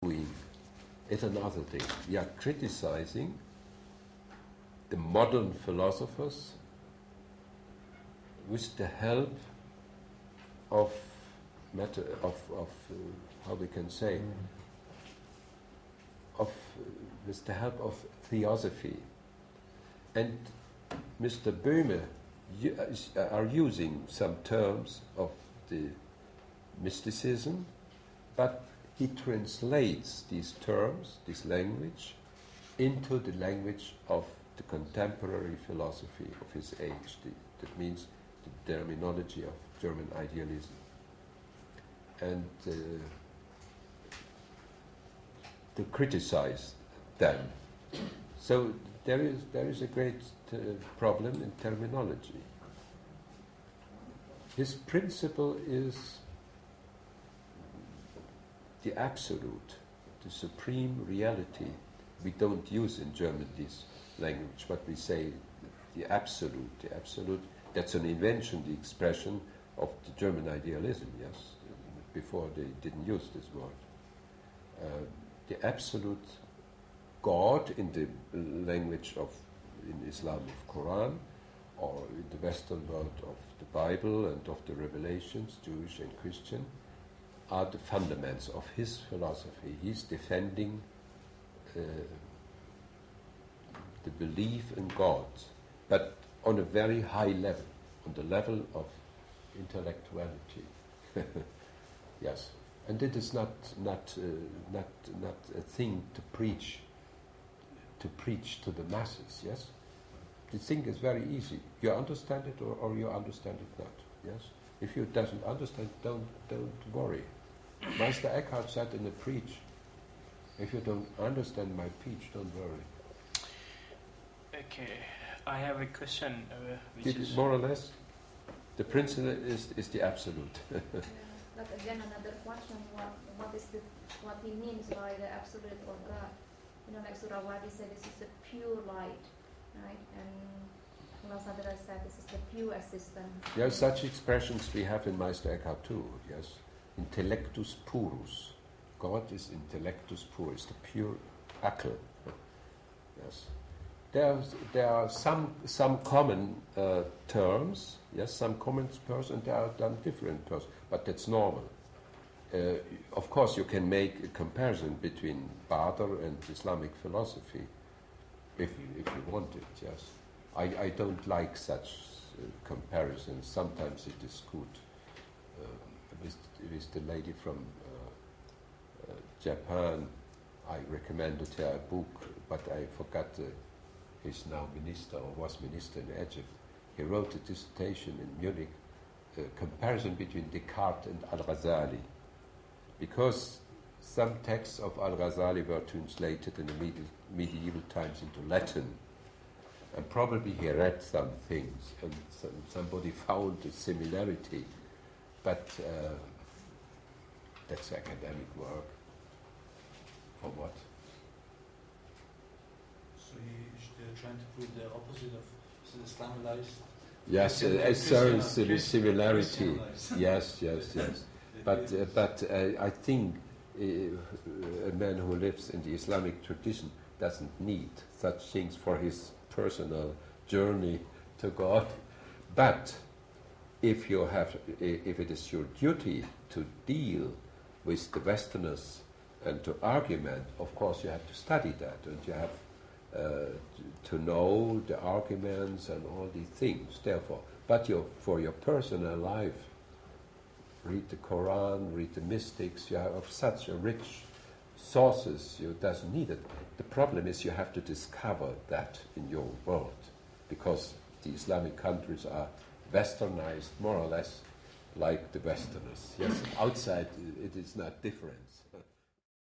It's another thing. We are criticizing the modern philosophers with the help of how we can say, with the help of theosophy. And Mr. Böhme are using some terms of the mysticism, but he translates these terms, this language, into the language of the contemporary philosophy of his age. That means the terminology of German idealism. And to criticize them. So there is a great problem in terminology. His principle is the absolute, the supreme reality. We don't use in German this language, but we say the absolute. The absolute, that's an invention, the expression of the German idealism, yes. Before they didn't use this word. The absolute God in the language of, in Islam, of Quran, or in the Western world of the Bible and of the revelations, Jewish and Christian, are the fundaments of his philosophy. He's defending the belief in God, but on a very high level, on the level of intellectuality. Yes, and it is not a thing to preach to the masses. Yes, the thing is very easy. You understand it, or you understand it not. Yes, if you doesn't understand, don't worry. Meister Eckhart said in a preach, if you don't understand my speech, don't worry. Okay, I have a question. Which is more or less, the principle is the absolute. But again, another question: what he means by the absolute or God? You know, like Surawadi said, this is a pure light, right? And Al-Mustafa said this is the pure existence. Yes, such expressions we have in Meister Eckhart too. Yes, intellectus purus. God is intellectus purus, the pure Akal. Yes, there are some common terms. Yes, some common terms, and there are different terms, but that's normal. Of course, you can make a comparison between Badr and Islamic philosophy, if you want it. Yes, I don't like such comparisons. Sometimes it is good. With the lady from Japan, I recommended her a book, but I forgot. He's now minister or was minister in Egypt. He wrote a dissertation in Munich, a comparison between Descartes and Al-Ghazali, because some texts of Al-Ghazali were translated in the medieval times into Latin, and probably he read some things, and somebody found a similarity, but that's academic work. For what? So they're trying to prove the opposite of Islamized. Yes, there is similarity. Yes. But I think a man who lives in the Islamic tradition doesn't need such things for his personal journey to God. But if it is your duty to deal with the Westerners and to argument, of course you have to study that, and you have to know the arguments and all these things. Therefore, but for your personal life, read the Quran, read the mystics. You have such a rich sources. You doesn't need it. The problem is you have to discover that in your world, because the Islamic countries are westernized more or less like the Westerners. Yes, outside it is not different.